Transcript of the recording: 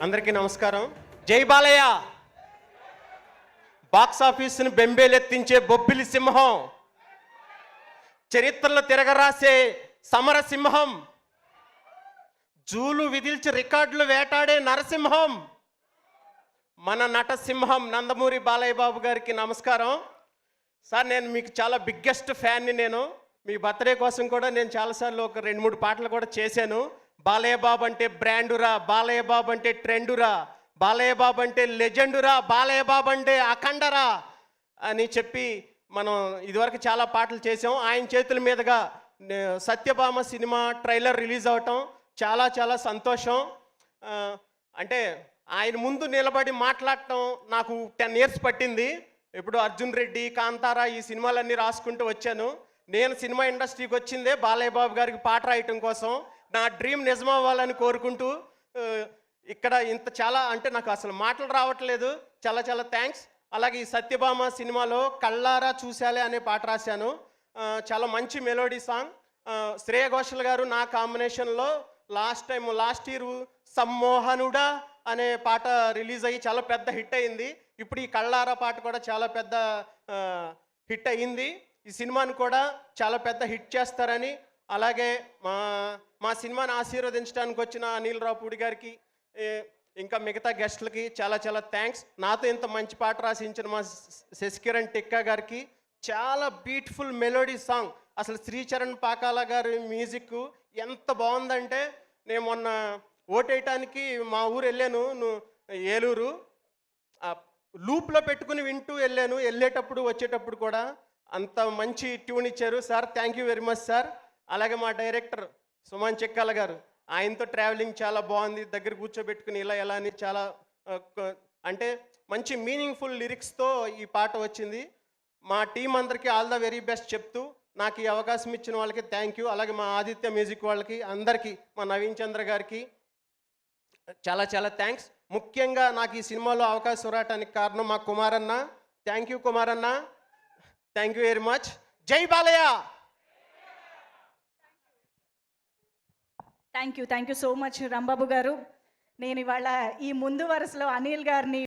అందరికీ నమస్కారం. జై బాలయ్య. బాక్స్ ఆఫీసును బెంబేలెత్తించే బొబ్బిలి సింహం, చరిత్రలో తిరగరాసే సమర సింహం, జూలు విధిల్చి రికార్డులు వేటాడే నరసింహం, మన నటసింహం నందమూరి బాలయ్య బాబు గారికి నమస్కారం. సార్, నేను మీకు చాలా బిగ్గెస్ట్ ఫ్యాన్ని. నేను మీ బర్త్డే కోసం కూడా నేను చాలాసార్లు ఒక 2-3 పాటలు కూడా చేశాను. బాలయ్య బాబు అంటే బ్రాండురా, బాలయ్య బాబు అంటే ట్రెండురా, బాలయ్య బాబు అంటే లెజెండురా, బాలయ్య బాబు అంటే అఖండరా అని చెప్పి మనం ఇదివరకు చాలా పాటలు చేసాం. ఆయన చేతుల మీదుగా సత్యభామ సినిమా ట్రైలర్ రిలీజ్ అవటం చాలా చాలా సంతోషం. అంటే ఆయన ముందు నిలబడి మాట్లాడటం నాకు 10 years పట్టింది. ఇప్పుడు అర్జున్ రెడ్డి, కాంతారా ఈ సినిమాలన్నీ రాసుకుంటూ వచ్చాను. నేను సినిమా ఇండస్ట్రీకి వచ్చిందే బాలయ్య బాబు గారికి పాట రాయటం కోసం. నా డ్రీమ్ నిజమవ్వాలని కోరుకుంటూ ఇక్కడ ఇంత చాలా అంటే నాకు అసలు మాటలు రావట్లేదు. చాలా చాలా థ్యాంక్స్. అలాగే ఈ సత్యభామ సినిమాలో కళ్ళారా చూశాలే అనే పాట రాశాను. చాలా మంచి మెలోడీ సాంగ్. శ్రేయ ఘోషల్ గారు నా కాంబినేషన్లో లాస్ట్ ఇయర్ సమ్మోహనుడా అనే పాట రిలీజ్ అయ్యి చాలా పెద్ద హిట్ అయింది. ఇప్పుడు ఈ కళ్ళారా పాట కూడా చాలా పెద్ద హిట్ అయ్యింది. ఈ సినిమాను కూడా చాలా పెద్ద హిట్ చేస్తారని, అలాగే మా సినిమాని ఆశీర్వదించడానికి వచ్చిన అనిల్ రావుపూడి గారికి ఇంకా మిగతా గెస్టులకి చాలా చాలా థ్యాంక్స్. నాతో ఇంత మంచి పాట రాసించిన మా శశికిరణ్ టిక్కా గారికి. చాలా బ్యూటిఫుల్ మెలోడీ సాంగ్. అసలు శ్రీచరణ్ పాకాల గారి మ్యూజిక్ ఎంత బాగుందంటే, నేను మొన్న ఓటేయటానికి మా ఊరు వెళ్ళాను, ఏలూరు. లూప్లో పెట్టుకుని వింటూ వెళ్ళాను. వెళ్ళేటప్పుడు వచ్చేటప్పుడు కూడా అంత మంచి ట్యూన్ ఇచ్చారు sir. Thank you very much sir. అలాగే మా డైరెక్టర్ సుమన్ చెక్కాల గారు, ఆయనతో ట్రావెలింగ్ చాలా బాగుంది. దగ్గర కూర్చోబెట్టుకుని ఎలా అని చాలా అంటే మంచి మీనింగ్ఫుల్ లిరిక్స్తో ఈ పాట వచ్చింది. మా టీం అందరికీ ఆల్ ద వెరీ బెస్ట్ చెప్తూ నాకు ఈ అవకాశం ఇచ్చిన వాళ్ళకి థ్యాంక్ యూ. అలాగే మా ఆదిత్య మ్యూజిక్ వాళ్ళకి అందరికీ, మా నవీన్ చంద్ర గారికి చాలా చాలా థ్యాంక్స్. ముఖ్యంగా నాకు ఈ సినిమాలో అవకాశం రావడానికి కారణం మా కుమారన్న. థ్యాంక్ యూ కుమారన్న, థ్యాంక్ యూ వెరీ మచ్. జై Balayya. Thank you so much Rambabu గారు. నేను ఇవాళ ఈ ముందు వరుసలో అనిల్ గారిని